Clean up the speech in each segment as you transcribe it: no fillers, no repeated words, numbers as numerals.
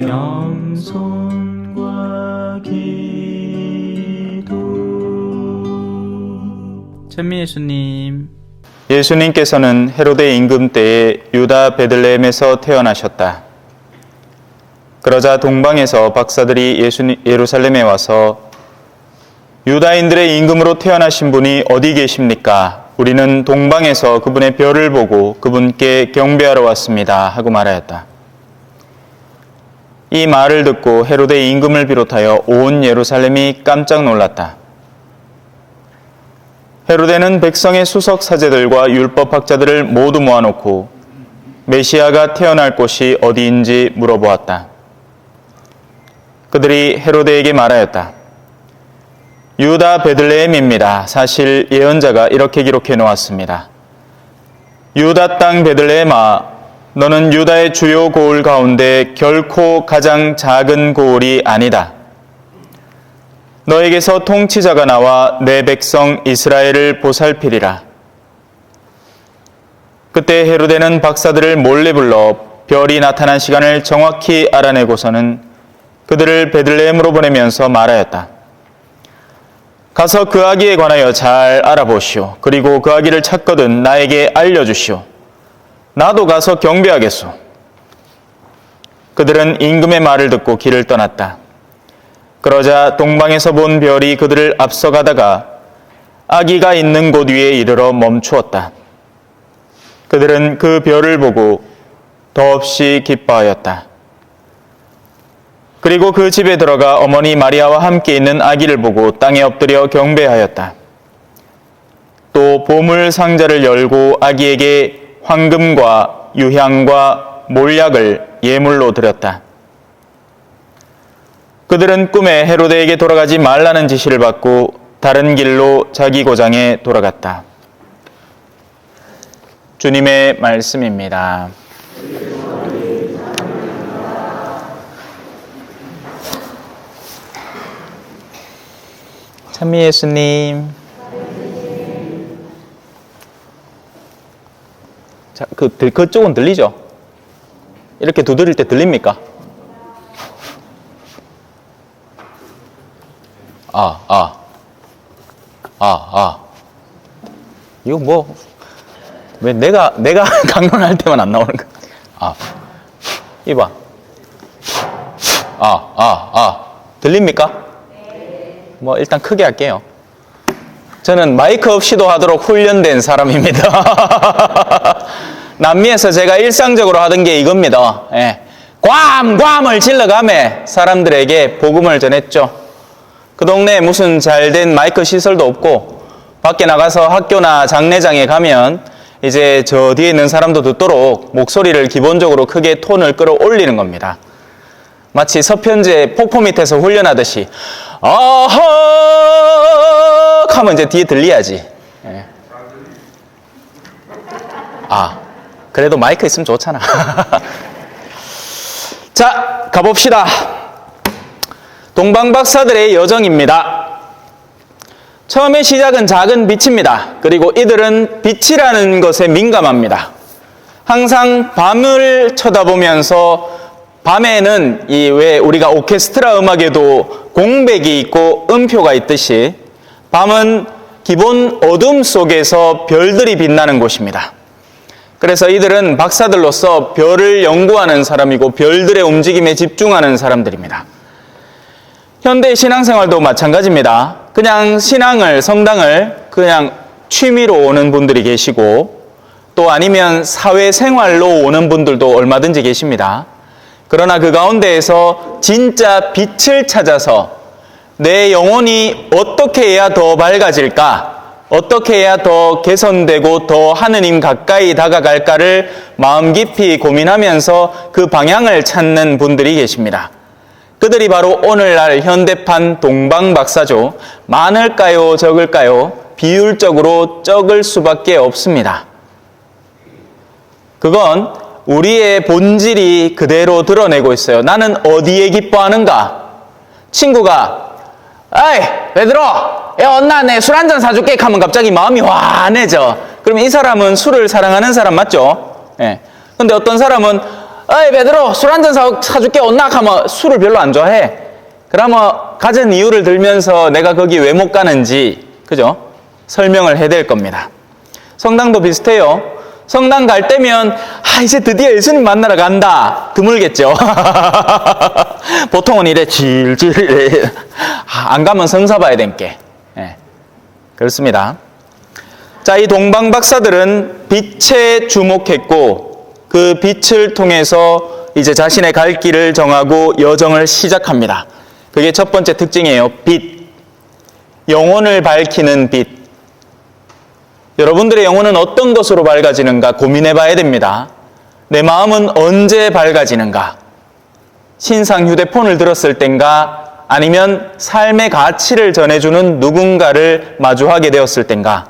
겸손과 기도. 찬미 예수님. 예수님께서는 헤로데 임금 때에 유다 베들레헴에서 태어나셨다. 그러자 동방에서 박사들이 예루살렘에 와서 유다인들의 임금으로 태어나신 분이 어디 계십니까? 우리는 동방에서 그분의 별을 보고 그분께 경배하러 왔습니다 하고 말하였다. 이 말을 듣고 헤로데 임금을 비롯하여 온 예루살렘이 깜짝 놀랐다. 헤로데는 백성의 수석 사제들과 율법학자들을 모두 모아놓고 메시아가 태어날 곳이 어디인지 물어보았다. 그들이 헤로데에게 말하였다. 유다 베들레헴입니다. 사실 예언자가 이렇게 기록해 놓았습니다. 유다 땅 베들레헴아, 너는 유다의 주요 고을 가운데 결코 가장 작은 고을이 아니다. 너에게서 통치자가 나와 내 백성 이스라엘을 보살피리라. 그때 헤로데는 박사들을 몰래 불러 별이 나타난 시간을 정확히 알아내고서는 그들을 베들레헴으로 보내면서 말하였다. 가서 그 아기에 관하여 잘 알아보시오. 그리고 그 아기를 찾거든 나에게 알려주시오. 나도 가서 경배하겠소. 그들은 임금의 말을 듣고 길을 떠났다. 그러자 동방에서 본 별이 그들을 앞서가다가 아기가 있는 곳 위에 이르러 멈추었다. 그들은 그 별을 보고 더없이 기뻐하였다. 그리고 그 집에 들어가 어머니 마리아와 함께 있는 아기를 보고 땅에 엎드려 경배하였다. 또 보물 상자를 열고 아기에게 황금과 유향과 몰약을 예물로 드렸다. 그들은 꿈에 헤로데에게 돌아가지 말라는 지시를 받고 다른 길로 자기 고장에 돌아갔다. 주님의 말씀입니다. 찬미 예수님. 자, 그쪽은 들리죠? 이렇게 두드릴 때 들립니까? 이거 뭐, 왜 내가 강론할 때만 안 나오는 거야? 이봐. 들립니까? 뭐, 일단 크게 할게요. 저는 마이크 없이도 하도록 훈련된 사람입니다. 남미에서 제가 일상적으로 하던 게 이겁니다. 예. 괌을 질러가며 사람들에게 복음을 전했죠. 그 동네에 무슨 잘된 마이크 시설도 없고 밖에 나가서 학교나 장례장에 가면 이제 저 뒤에 있는 사람도 듣도록 목소리를 기본적으로 크게 톤을 끌어올리는 겁니다. 마치 서편제 폭포 밑에서 훈련하듯이 어허 하면 이제 뒤에 들려야지. 예. 그래도 마이크 있으면 좋잖아. 자, 가봅시다. 동방박사들의 여정입니다. 처음에 시작은 작은 빛입니다. 그리고 이들은 빛이라는 것에 민감합니다. 항상 밤을 쳐다보면서 밤에는 왜 우리가 오케스트라 음악에도 공백이 있고 음표가 있듯이 밤은 기본 어둠 속에서 별들이 빛나는 곳입니다. 그래서 이들은 박사들로서 별을 연구하는 사람이고 별들의 움직임에 집중하는 사람들입니다. 현대 신앙생활도 마찬가지입니다. 그냥 성당을 그냥 취미로 오는 분들이 계시고 또 아니면 사회생활로 오는 분들도 얼마든지 계십니다. 그러나 그 가운데에서 진짜 빛을 찾아서 내 영혼이 어떻게 해야 더 밝아질까? 어떻게 해야 더 개선되고 더 하느님 가까이 다가갈까를 마음 깊이 고민하면서 그 방향을 찾는 분들이 계십니다. 그들이 바로 오늘날 현대판 동방박사죠. 많을까요? 적을까요? 비율적으로 적을 수밖에 없습니다. 그건 우리의 본질이 그대로 드러내고 있어요. 나는 어디에 기뻐하는가? 친구가 어이 베드로 언나 내 술 한잔 사줄게 하면 갑자기 마음이 환해져. 그럼 이 사람은 술을 사랑하는 사람 맞죠? 예. 근데 어떤 사람은 어이 베드로 술 한잔 사줄게 온나 하면 술을 별로 안 좋아해. 그러면 가진 이유를 들면서 내가 거기 왜 못 가는지 그죠? 설명을 해야 될 겁니다. 성당도 비슷해요. 성당 갈 때면 이제 드디어 예수님 만나러 간다 드물겠죠. 보통은 이래 질질 안 가면 성사 봐야 된게. 네. 그렇습니다. 자, 이 동방 박사들은 빛에 주목했고 그 빛을 통해서 이제 자신의 갈 길을 정하고 여정을 시작합니다. 그게 첫 번째 특징이에요. 빛. 영혼을 밝히는 빛. 여러분들의 영혼은 어떤 것으로 밝아지는가 고민해 봐야 됩니다. 내 마음은 언제 밝아지는가? 신상 휴대폰을 들었을 땐가? 아니면 삶의 가치를 전해주는 누군가를 마주하게 되었을 땐가?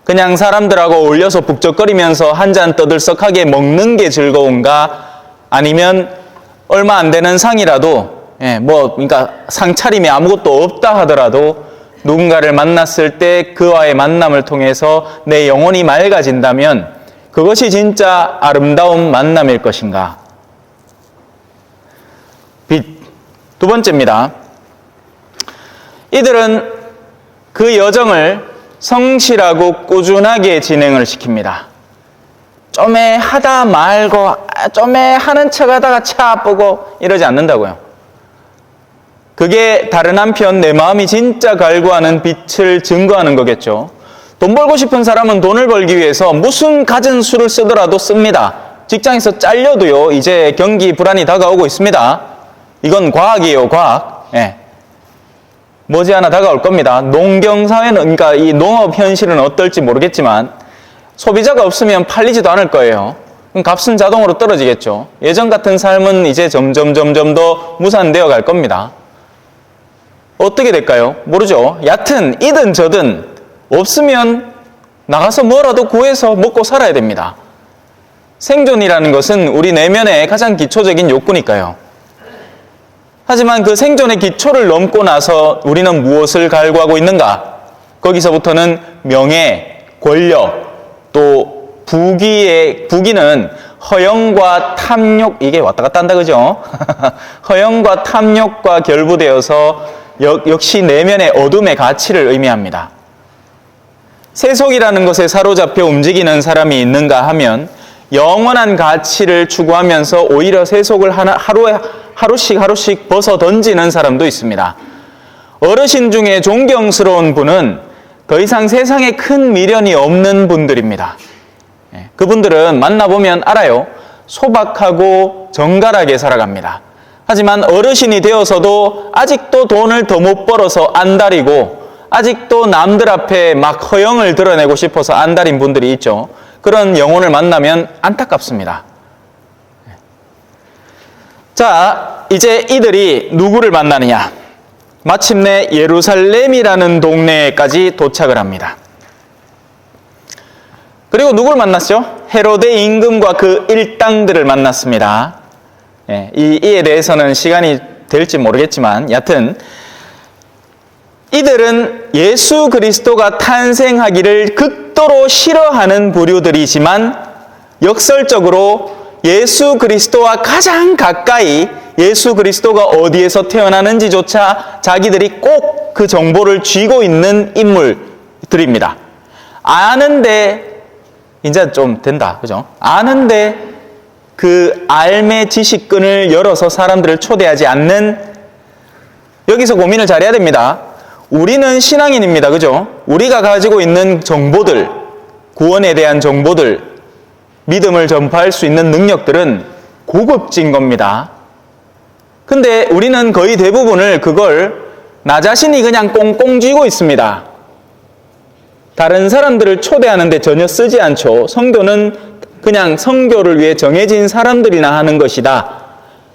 그냥 사람들하고 어울려서 북적거리면서 한 잔 떠들썩하게 먹는 게 즐거운가? 아니면 얼마 안 되는 상이라도 그러니까 상차림이 아무것도 없다 하더라도 누군가를 만났을 때 그와의 만남을 통해서 내 영혼이 맑아진다면 그것이 진짜 아름다운 만남일 것인가? 빛. 두 번째입니다. 이들은 그 여정을 성실하고 꾸준하게 진행을 시킵니다. 좀에 하다 말고 좀에 하는 척 하다가 차 보고 이러지 않는다고요. 그게 다른 한편 내 마음이 진짜 갈구하는 빛을 증거하는 거겠죠. 돈 벌고 싶은 사람은 돈을 벌기 위해서 무슨 갖은 수를 쓰더라도 씁니다. 직장에서 잘려도요, 이제 경기 불안이 다가오고 있습니다. 이건 과학이에요, 과학. 머지않아 다가올 겁니다. 농경사회는, 그러니까 이 농업 현실은 어떨지 모르겠지만 소비자가 없으면 팔리지도 않을 거예요. 그럼 값은 자동으로 떨어지겠죠. 예전 같은 삶은 이제 점점 더 무산되어 갈 겁니다. 어떻게 될까요? 모르죠. 얕은 이든 저든 없으면 나가서 뭐라도 구해서 먹고 살아야 됩니다. 생존이라는 것은 우리 내면의 가장 기초적인 욕구니까요. 하지만 그 생존의 기초를 넘고 나서 우리는 무엇을 갈구하고 있는가? 거기서부터는 명예, 권력, 또 부귀는 허영과 탐욕, 이게 왔다 갔다 한다 그죠? 허영과 탐욕과 결부되어서 역시 내면의 어둠의 가치를 의미합니다. 세속이라는 것에 사로잡혀 움직이는 사람이 있는가 하면 영원한 가치를 추구하면서 오히려 세속을 하루씩 벗어 던지는 사람도 있습니다. 어르신 중에 존경스러운 분은 더 이상 세상에 큰 미련이 없는 분들입니다. 그분들은 만나보면 알아요. 소박하고 정갈하게 살아갑니다. 하지만 어르신이 되어서도 아직도 돈을 더 못 벌어서 안달이고 아직도 남들 앞에 막 허영을 드러내고 싶어서 안달인 분들이 있죠. 그런 영혼을 만나면 안타깝습니다. 자, 이제 이들이 누구를 만나느냐? 마침내 예루살렘이라는 동네까지 도착을 합니다. 그리고 누구를 만났죠? 헤로데 임금과 그 일당들을 만났습니다. 이에 대해서는 시간이 될지 모르겠지만 여하튼 이들은 예수 그리스도가 탄생하기를 극도로 싫어하는 부류들이지만 역설적으로 예수 그리스도와 가장 가까이 예수 그리스도가 어디에서 태어나는지조차 자기들이 꼭 그 정보를 쥐고 있는 인물들입니다. 아는데 이제 좀 된다, 그죠? 아는데 그 알매 지식끈을 열어서 사람들을 초대하지 않는, 여기서 고민을 잘해야 됩니다. 우리는 신앙인입니다, 그죠? 우리가 가지고 있는 정보들, 구원에 대한 정보들, 믿음을 전파할 수 있는 능력들은 고급진 겁니다. 근데 우리는 거의 대부분을 그걸 나 자신이 그냥 꽁꽁 쥐고 있습니다. 다른 사람들을 초대하는데 전혀 쓰지 않죠. 성도는 그냥 성교를 위해 정해진 사람들이나 하는 것이다.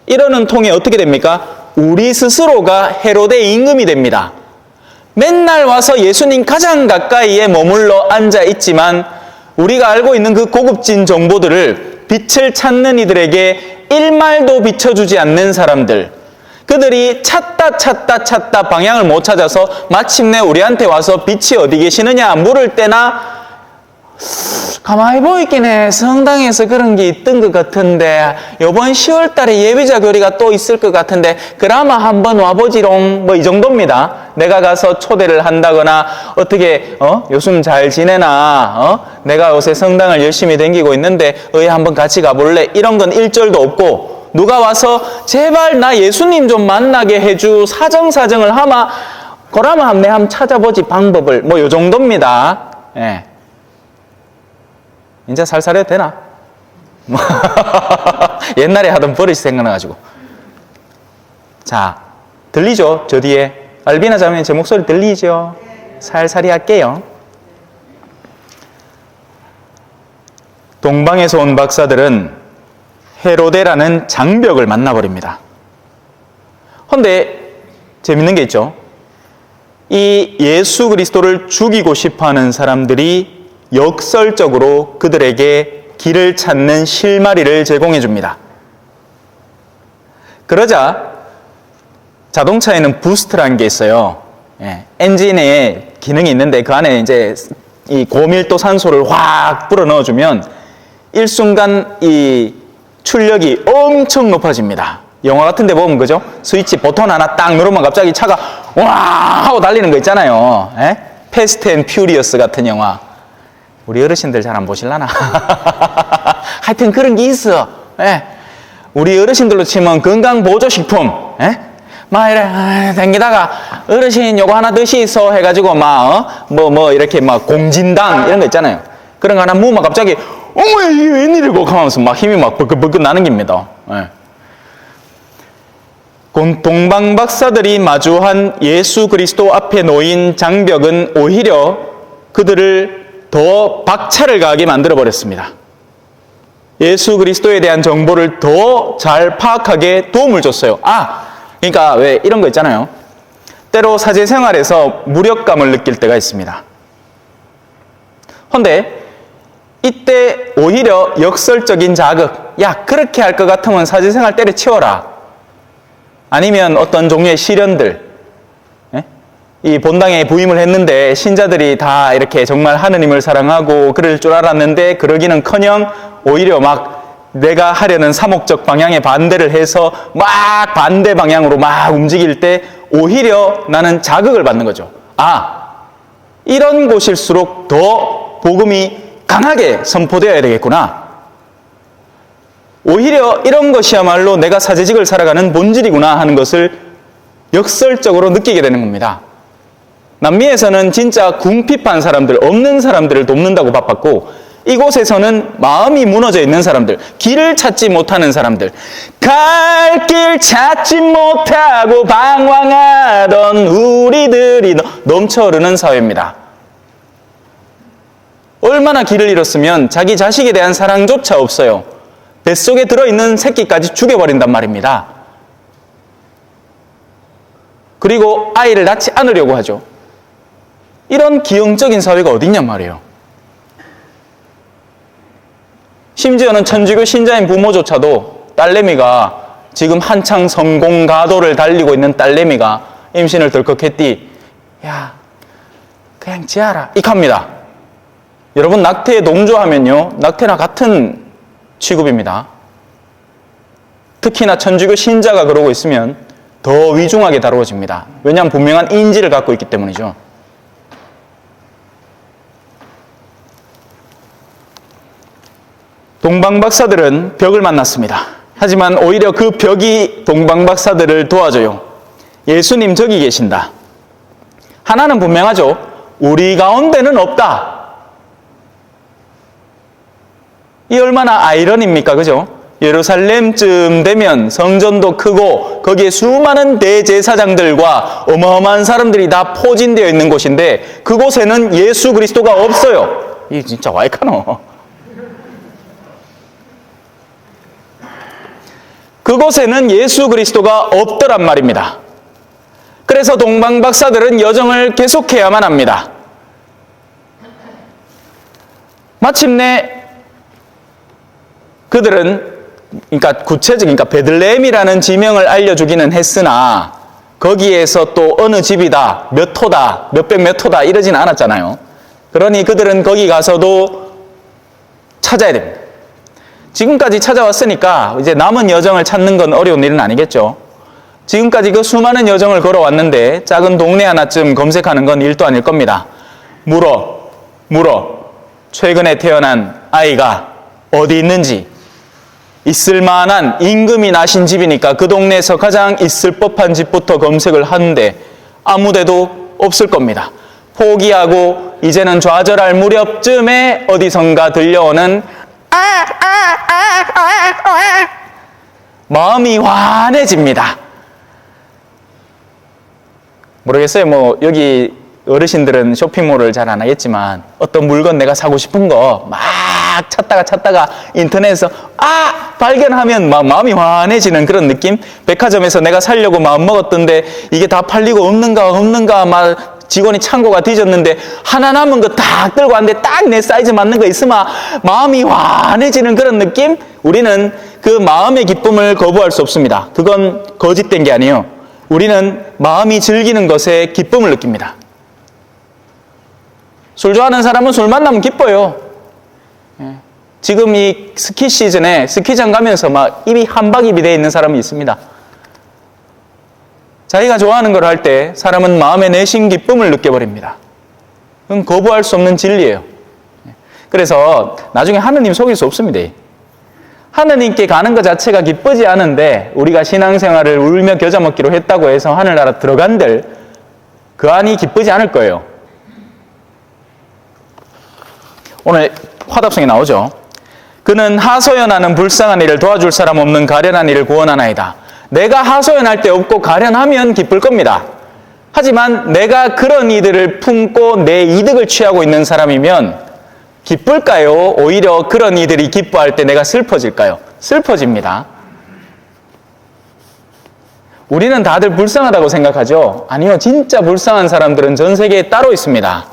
이러는 통에 어떻게 됩니까? 우리 스스로가 헤로데 임금이 됩니다. 맨날 와서 예수님 가장 가까이에 머물러 앉아 있지만 우리가 알고 있는 그 고급진 정보들을 빛을 찾는 이들에게 일말도 비춰주지 않는 사람들, 그들이 찾다 방향을 못 찾아서 마침내 우리한테 와서 빛이 어디 계시느냐 물을 때나 가만히 보이긴 성당에서 그런 게 있던 것 같은데 이번 10월 달에 예비자 교리가 또 있을 것 같은데 그나마 한번 와보지롱 뭐 이 정도입니다. 내가 가서 초대를 한다거나 어떻게 요즘 잘 지내나 내가 요새 성당을 열심히 다니고 있는데 한번 같이 가볼래? 이런 건 일절도 없고 누가 와서 제발 나 예수님 좀 만나게 해주 사정을 하마 그러면 내가 한번 찾아보지 방법을 뭐 요 정도입니다. 예. 이제 살살 해도 되나? 옛날에 하던 버릇이 생각나가지고. 자, 들리죠? 저 뒤에. 알비나 자매님 제 목소리 들리죠? 살살이 할게요. 동방에서 온 박사들은 헤로데라는 장벽을 만나버립니다. 근데 재밌는 게 있죠? 이 예수 그리스도를 죽이고 싶어하는 사람들이 역설적으로 그들에게 길을 찾는 실마리를 제공해 줍니다. 그러자 자동차에는 부스트라는 게 있어요. 엔진에 기능이 있는데 그 안에 이제 이 고밀도 산소를 확 불어 넣어주면 일순간 이 출력이 엄청 높아집니다. 영화 같은 데 보면 그죠? 스위치 버튼 하나 딱 누르면 갑자기 차가 와 하고 달리는 거 있잖아요. 패스트 앤 퓨리어스 같은 영화. 우리 어르신들 잘 안 보실라나? 하여튼 그런 게 있어. 우리 어르신들로 치면 건강보조식품. 막 이래 댕기다가 어르신 요거 하나 드시소 해가지고 막 뭐 이렇게 막 공진당 이런 거 있잖아요. 그런 거 하나 먹으면 갑자기 어머 이게 웬일이고 하면서 막 힘이 막 버긋버긋 나는 겁니다. 동방 박사들이 마주한 예수 그리스도 앞에 놓인 장벽은 오히려 그들을 더 박차를 가하게 만들어 버렸습니다. 예수 그리스도에 대한 정보를 더 잘 파악하게 도움을 줬어요. 그러니까 왜 이런 거 있잖아요. 때로 사제생활에서 무력감을 느낄 때가 있습니다. 그런데 이때 오히려 역설적인 자극, 야 그렇게 할 것 같으면 사제생활 때려치워라. 아니면 어떤 종류의 시련들, 이 본당에 부임을 했는데 신자들이 다 이렇게 정말 하느님을 사랑하고 그럴 줄 알았는데 그러기는커녕 오히려 막 내가 하려는 사목적 방향에 반대를 해서 막 반대 방향으로 막 움직일 때 오히려 나는 자극을 받는 거죠. 이런 곳일수록 더 복음이 강하게 선포되어야 되겠구나. 오히려 이런 것이야말로 내가 사제직을 살아가는 본질이구나 하는 것을 역설적으로 느끼게 되는 겁니다. 남미에서는 진짜 궁핍한 사람들, 없는 사람들을 돕는다고 바빴고 이곳에서는 마음이 무너져 있는 사람들, 길을 찾지 못하는 사람들, 갈 길 찾지 못하고 방황하던 우리들이 넘쳐 흐르는 사회입니다. 얼마나 길을 잃었으면 자기 자식에 대한 사랑조차 없어요. 뱃속에 들어있는 새끼까지 죽여버린단 말입니다. 그리고 아이를 낳지 않으려고 하죠. 이런 기형적인 사회가 어딨냔 말이에요. 심지어는 천주교 신자인 부모조차도 딸내미가 지금 한창 성공 가도를 달리고 있는 딸내미가 임신을 덜컥했디. 야, 그냥 지하라. 이합니다. 여러분 낙태에 동조하면요. 낙태나 같은 취급입니다. 특히나 천주교 신자가 그러고 있으면 더 위중하게 다루어집니다. 왜냐하면 분명한 인지를 갖고 있기 때문이죠. 동방박사들은 벽을 만났습니다. 하지만 오히려 그 벽이 동방박사들을 도와줘요. 예수님 저기 계신다. 하나는 분명하죠. 우리 가운데는 없다. 이 얼마나 아이러니입니까? 그죠? 예루살렘쯤 되면 성전도 크고 거기에 수많은 대제사장들과 어마어마한 사람들이 다 포진되어 있는 곳인데 그곳에는 예수 그리스도가 없어요. 이게 진짜 와이카노. 그곳에는 예수 그리스도가 없더란 말입니다. 그래서 동방박사들은 여정을 계속해야만 합니다. 마침내 그들은 그러니까 베들레헴이라는 지명을 알려주기는 했으나 거기에서 또 어느 집이다, 몇 호다, 몇백 몇 호다 이러진 않았잖아요. 그러니 그들은 거기 가서도 찾아야 됩니다. 지금까지 찾아왔으니까 이제 남은 여정을 찾는 건 어려운 일은 아니겠죠. 지금까지 그 수많은 여정을 걸어왔는데 작은 동네 하나쯤 검색하는 건 일도 아닐 겁니다. 물어. 최근에 태어난 아이가 어디 있는지, 있을 만한 임금이 나신 집이니까 그 동네에서 가장 있을 법한 집부터 검색을 하는데 아무 데도 없을 겁니다. 포기하고 이제는 좌절할 무렵쯤에 어디선가 들려오는 마음이 환해집니다. 모르겠어요. 뭐 여기 어르신들은 쇼핑몰을 잘 안 하겠지만 어떤 물건 내가 사고 싶은 거 막 찾다가 인터넷에서 발견하면 막 마음이 환해지는 그런 느낌? 백화점에서 내가 사려고 마음 먹었던데 이게 다 팔리고 없는가 막 직원이 창고가 뒤졌는데 하나 남은 거 딱 들고 왔는데 딱 내 사이즈 맞는 거 있으면 마음이 환해지는 그런 느낌? 우리는 그 마음의 기쁨을 거부할 수 없습니다. 그건 거짓된 게 아니에요. 우리는 마음이 즐기는 것에 기쁨을 느낍니다. 술 좋아하는 사람은 술 만나면 기뻐요. 지금 이 스키 시즌에 스키장 가면서 막 입이 한박입이 되어 있는 사람이 있습니다. 자기가 좋아하는 걸 할 때 사람은 마음의 내심 기쁨을 느껴버립니다. 그건 거부할 수 없는 진리예요. 그래서 나중에 하느님 속일 수 없습니다. 하느님께 가는 것 자체가 기쁘지 않은데 우리가 신앙생활을 울며 겨자 먹기로 했다고 해서 하늘나라 들어간들 그 안이 기쁘지 않을 거예요. 오늘 화답성에 나오죠. 그는 하소연하는 불쌍한 이를 도와줄 사람 없는 가련한 이를 구원하나이다. 내가 하소연할 때 없고 가련하면 기쁠 겁니다. 하지만 내가 그런 이들을 품고 내 이득을 취하고 있는 사람이면 기쁠까요? 오히려 그런 이들이 기뻐할 때 내가 슬퍼질까요? 슬퍼집니다. 우리는 다들 불쌍하다고 생각하죠? 아니요, 진짜 불쌍한 사람들은 전 세계에 따로 있습니다.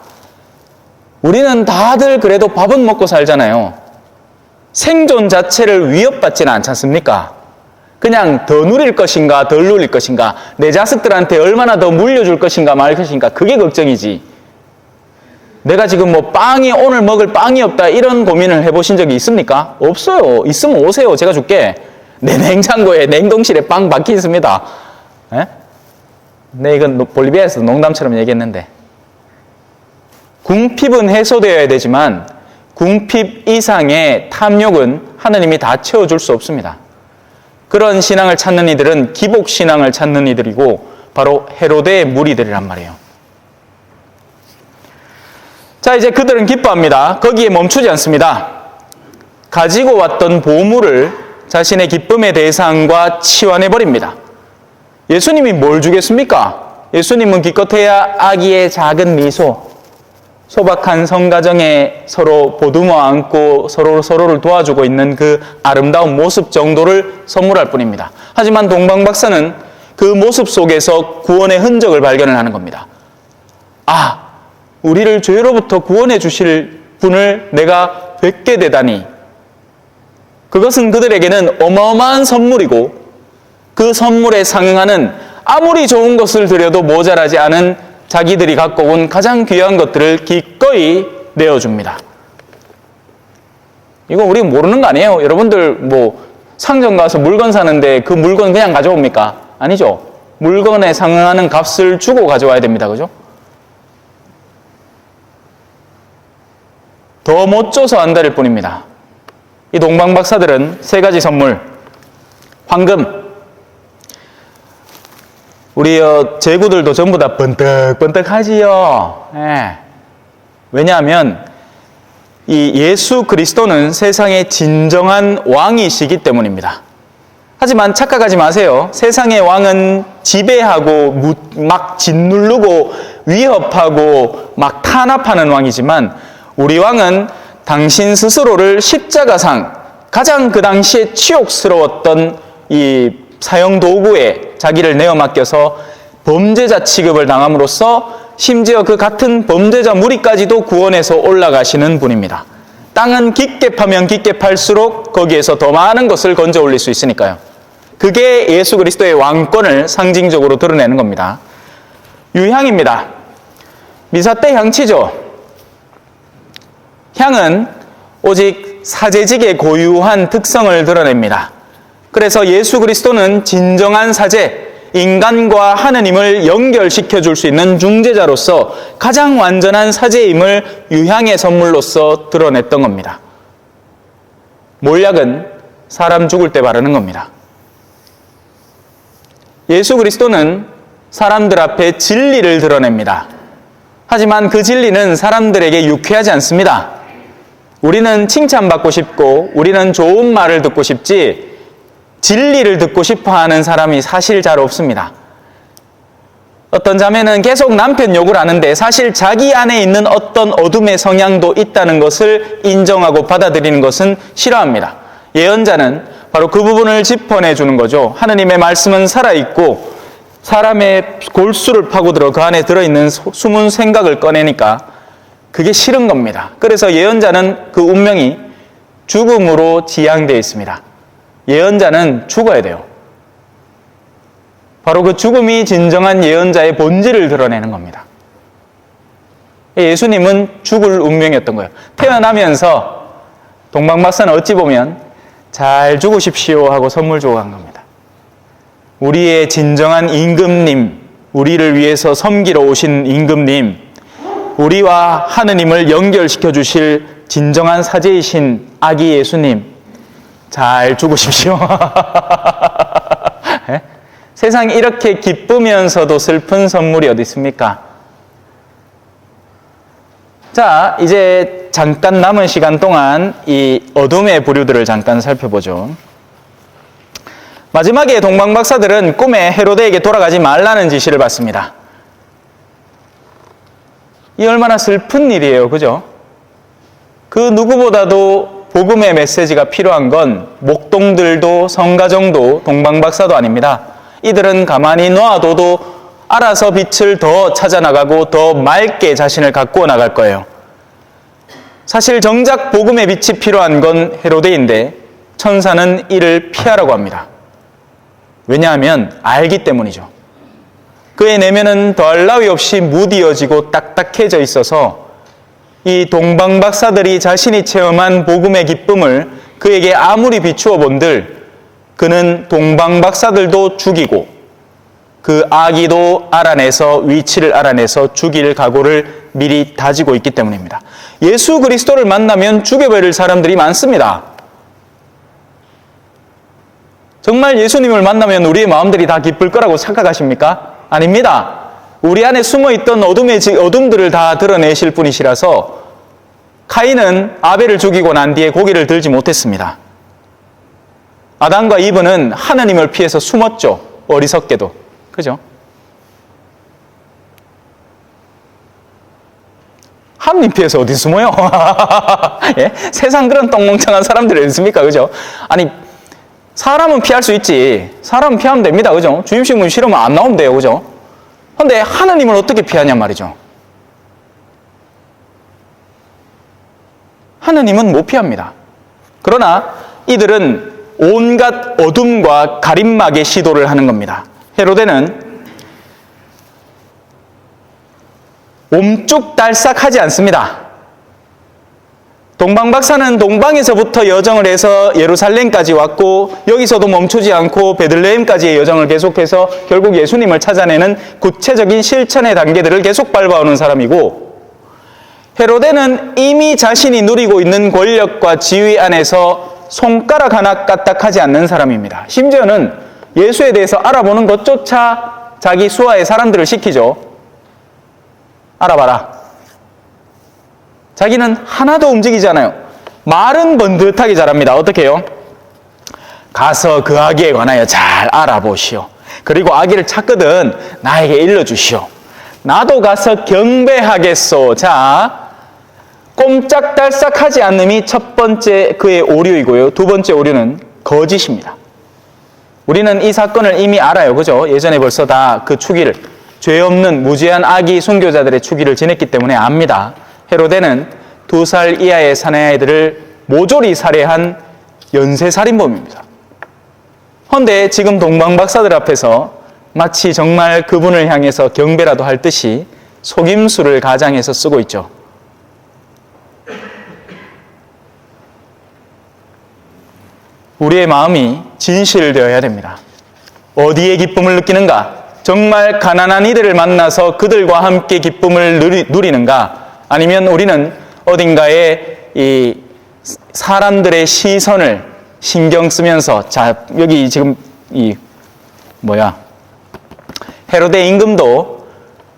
우리는 다들 그래도 밥은 먹고 살잖아요. 생존 자체를 위협받지는 않지 않습니까? 그냥 더 누릴 것인가 덜 누릴 것인가, 내 자식들한테 얼마나 더 물려줄 것인가 말 것인가, 그게 걱정이지. 내가 지금 뭐 오늘 먹을 빵이 없다 이런 고민을 해보신 적이 있습니까? 없어요. 있으면 오세요. 제가 줄게. 내 냉장고에 냉동실에 빵 박혀 있습니다. 네, 이건 볼리비아에서 농담처럼 얘기했는데, 궁핍은 해소되어야 되지만 궁핍 이상의 탐욕은 하느님이 다 채워줄 수 없습니다. 그런 신앙을 찾는 이들은 기복신앙을 찾는 이들이고 바로 헤로데의 무리들이란 말이에요. 자, 이제 그들은 기뻐합니다. 거기에 멈추지 않습니다. 가지고 왔던 보물을 자신의 기쁨의 대상과 치환해버립니다. 예수님이 뭘 주겠습니까? 예수님은 기껏해야 아기의 작은 미소, 소박한 성가정에 서로 보듬어 안고 서로를 도와주고 있는 그 아름다운 모습 정도를 선물할 뿐입니다. 하지만 동방박사는 그 모습 속에서 구원의 흔적을 발견을 하는 겁니다. 우리를 죄로부터 구원해 주실 분을 내가 뵙게 되다니. 그것은 그들에게는 어마어마한 선물이고 그 선물에 상응하는 아무리 좋은 것을 드려도 모자라지 않은 자기들이 갖고 온 가장 귀한 것들을 기꺼이 내어줍니다. 이거 우리 모르는 거 아니에요? 여러분들 뭐 상점 가서 물건 사는데 그 물건 그냥 가져옵니까? 아니죠. 물건에 상응하는 값을 주고 가져와야 됩니다. 그죠? 더 못 줘서 안달일 뿐입니다. 이 동방박사들은 세 가지 선물, 황금, 우리 제구들도 전부 다 번뜩번뜩하지요. 왜냐하면 이 예수 그리스도는 세상의 진정한 왕이시기 때문입니다. 하지만 착각하지 마세요. 세상의 왕은 지배하고 막 짓누르고 위협하고 막 탄압하는 왕이지만 우리 왕은 당신 스스로를 십자가상, 가장 그 당시에 치욕스러웠던 이 사형 도구에 자기를 내어 맡겨서 범죄자 취급을 당함으로써 심지어 그 같은 범죄자 무리까지도 구원해서 올라가시는 분입니다. 땅은 깊게 파면 깊게 팔수록 거기에서 더 많은 것을 건져 올릴 수 있으니까요. 그게 예수 그리스도의 왕권을 상징적으로 드러내는 겁니다. 유향입니다. 미사 때 향치죠. 향은 오직 사제직의 고유한 특성을 드러냅니다. 그래서 예수 그리스도는 진정한 사제, 인간과 하느님을 연결시켜 줄 수 있는 중재자로서 가장 완전한 사제임을 유향의 선물로서 드러냈던 겁니다. 몰약은 사람 죽을 때 바르는 겁니다. 예수 그리스도는 사람들 앞에 진리를 드러냅니다. 하지만 그 진리는 사람들에게 유쾌하지 않습니다. 우리는 칭찬받고 싶고 우리는 좋은 말을 듣고 싶지 진리를 듣고 싶어 하는 사람이 사실 잘 없습니다. 어떤 자매는 계속 남편 욕을 하는데 사실 자기 안에 있는 어떤 어둠의 성향도 있다는 것을 인정하고 받아들이는 것은 싫어합니다. 예언자는 바로 그 부분을 짚어내주는 거죠. 하느님의 말씀은 살아있고 사람의 골수를 파고들어 그 안에 들어있는 숨은 생각을 꺼내니까 그게 싫은 겁니다. 그래서 예언자는 그 운명이 죽음으로 지향되어 있습니다. 예언자는 죽어야 돼요. 바로 그 죽음이 진정한 예언자의 본질을 드러내는 겁니다. 예수님은 죽을 운명이었던 거예요. 태어나면서 동방박사는 어찌 보면 잘 죽으십시오 하고 선물 주고 간 겁니다. 우리의 진정한 임금님, 우리를 위해서 섬기러 오신 임금님, 우리와 하느님을 연결시켜 주실 진정한 사제이신 아기 예수님, 잘 죽으십시오. 네? 세상에 이렇게 기쁘면서도 슬픈 선물이 어디 있습니까? 자, 이제 잠깐 남은 시간 동안 이 어둠의 부류들을 잠깐 살펴보죠. 마지막에 동방박사들은 꿈에 헤로데에게 돌아가지 말라는 지시를 받습니다. 이 얼마나 슬픈 일이에요, 그죠? 그 누구보다도 복음의 메시지가 필요한 건 목동들도 성가정도 동방박사도 아닙니다. 이들은 가만히 놔둬도 알아서 빛을 더 찾아나가고 더 맑게 자신을 가꾸어 나갈 거예요. 사실 정작 복음의 빛이 필요한 건 헤로데인데 천사는 이를 피하라고 합니다. 왜냐하면 알기 때문이죠. 그의 내면은 더할 나위 없이 무디어지고 딱딱해져 있어서 이 동방박사들이 자신이 체험한 복음의 기쁨을 그에게 아무리 비추어 본들 그는 동방박사들도 죽이고 그 아기도 알아내서 위치를 알아내서 죽일 각오를 미리 다지고 있기 때문입니다. 예수 그리스도를 만나면 죽여버릴 사람들이 많습니다. 정말 예수님을 만나면 우리의 마음들이 다 기쁠 거라고 착각하십니까? 아닙니다. 우리 안에 숨어있던 어둠들을 다 드러내실 분이시라서 카인은 아벨을 죽이고 난 뒤에 고기를 들지 못했습니다. 아담과 이브는 하나님을 피해서 숨었죠. 어리석게도. 그죠? 하나님 피해서 어디 숨어요? 예? 세상 그런 똥멍청한 사람들이 있습니까? 그죠? 아니, 사람은 피할 수 있지. 사람은 피하면 됩니다. 그죠? 주임신문 싫으면 안 나오면 돼요. 그죠? 근데 하나님을 어떻게 피하냔 말이죠. 하나님은 못 피합니다. 그러나 이들은 온갖 어둠과 가림막의 시도를 하는 겁니다. 헤로데는 옴쭉달싹하지 않습니다. 동방박사는 동방에서부터 여정을 해서 예루살렘까지 왔고 여기서도 멈추지 않고 베들레헴까지의 여정을 계속해서 결국 예수님을 찾아내는 구체적인 실천의 단계들을 계속 밟아오는 사람이고 헤로데는 이미 자신이 누리고 있는 권력과 지위 안에서 손가락 하나 까딱하지 않는 사람입니다. 심지어는 예수에 대해서 알아보는 것조차 자기 수하의 사람들을 시키죠. 알아봐라. 자기는 하나도 움직이지 않아요. 말은 번듯하게 잘합니다. 어떻게 해요? 가서 그 아기에 관하여 잘 알아보시오. 그리고 아기를 찾거든 나에게 일러주시오. 나도 가서 경배하겠소. 자, 꼼짝달싹하지 않음이 첫 번째 그의 오류이고요. 두 번째 오류는 거짓입니다. 우리는 이 사건을 이미 알아요. 그죠? 예전에 벌써 다 그 추기를, 죄 없는 무죄한 아기 순교자들의 추기를 지냈기 때문에 압니다. 헤로데는 2살 이하의 사내아이들을 모조리 살해한 연쇄살인범입니다. 그런데 지금 동방박사들 앞에서 마치 정말 그분을 향해서 경배라도 할 듯이 속임수를 가장해서 쓰고 있죠. 우리의 마음이 진실되어야 됩니다. 어디에 기쁨을 느끼는가? 정말 가난한 이들을 만나서 그들과 함께 기쁨을 누리는가? 아니면 우리는 어딘가에 이 사람들의 시선을 신경 쓰면서, 자, 여기 지금 헤로데 임금도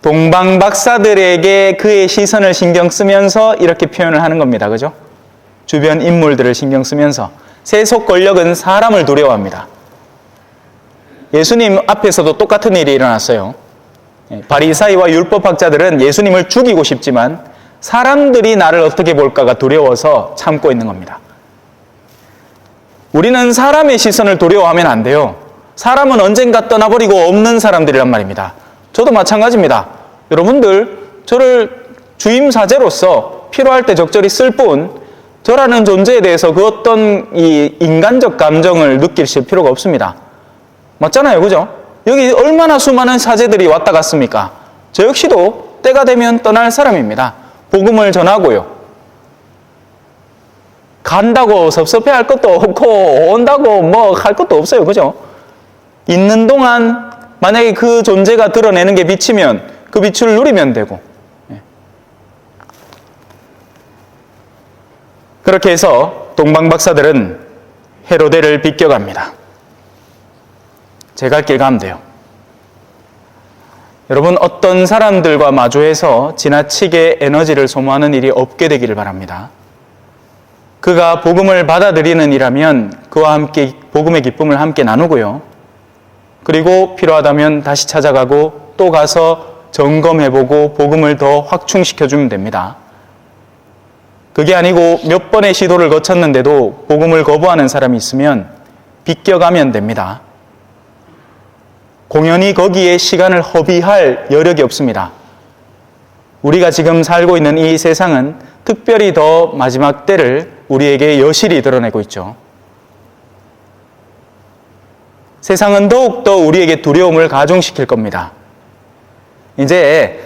동방 박사들에게 그의 시선을 신경 쓰면서 이렇게 표현을 하는 겁니다. 그죠? 주변 인물들을 신경 쓰면서. 세속 권력은 사람을 두려워합니다. 예수님 앞에서도 똑같은 일이 일어났어요. 바리사이와 율법학자들은 예수님을 죽이고 싶지만 사람들이 나를 어떻게 볼까가 두려워서 참고 있는 겁니다. 우리는 사람의 시선을 두려워하면 안 돼요. 사람은 언젠가 떠나버리고 없는 사람들이란 말입니다. 저도 마찬가지입니다. 여러분들, 저를 주임사제로서 필요할 때 적절히 쓸 뿐, 저라는 존재에 대해서 그 어떤 이 인간적 감정을 느끼실 필요가 없습니다. 맞잖아요, 그죠? 여기 얼마나 수많은 사제들이 왔다 갔습니까? 저 역시도 때가 되면 떠날 사람입니다. 복음을 전하고요. 간다고 섭섭해할 것도 없고 온다고 뭐 할 것도 없어요, 그죠? 있는 동안 만약에 그 존재가 드러내는 게 빛이면 그 빛을 누리면 되고. 그렇게 해서 동방박사들은 헤로데를 비껴갑니다. 제 갈 길 가면 돼요. 여러분, 어떤 사람들과 마주해서 지나치게 에너지를 소모하는 일이 없게 되기를 바랍니다. 그가 복음을 받아들이는 이라면 그와 함께 복음의 기쁨을 함께 나누고요. 그리고 필요하다면 다시 찾아가고 또 가서 점검해보고 복음을 더 확충시켜주면 됩니다. 그게 아니고 몇 번의 시도를 거쳤는데도 복음을 거부하는 사람이 있으면 비껴가면 됩니다. 공연히 거기에 시간을 허비할 여력이 없습니다. 우리가 지금 살고 있는 이 세상은 특별히 더 마지막 때를 우리에게 여실히 드러내고 있죠. 세상은 더욱더 우리에게 두려움을 가중시킬 겁니다. 이제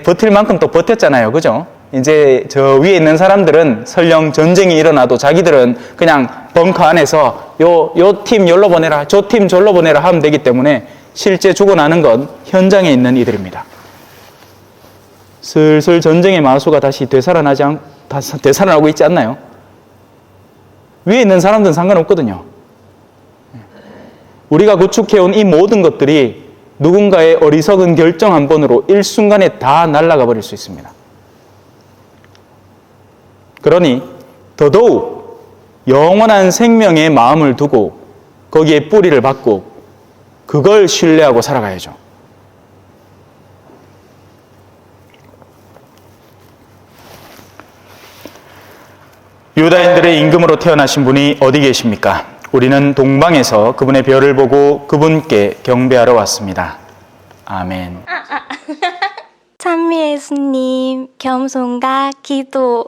버틸 만큼 또 버텼잖아요. 그죠? 이제 저 위에 있는 사람들은 설령 전쟁이 일어나도 자기들은 그냥 벙커 안에서 요 팀 여기로 보내라, 저 팀 저기로 보내라 하면 되기 때문에 실제 죽어나는 건 현장에 있는 이들입니다. 슬슬 전쟁의 마수가 다시 되살아나고 있지 않나요? 위에 있는 사람들은 상관없거든요. 우리가 구축해온 이 모든 것들이 누군가의 어리석은 결정 한 번으로 일순간에 다 날아가 버릴 수 있습니다. 그러니 더더욱 영원한 생명의 마음을 두고 거기에 뿌리를 받고 그걸 신뢰하고 살아가야죠. 유다인들의 임금으로 태어나신 분이 어디 계십니까? 우리는 동방에서 그분의 별을 보고 그분께 경배하러 왔습니다. 아멘. 찬미 예수님, 겸손과 기도.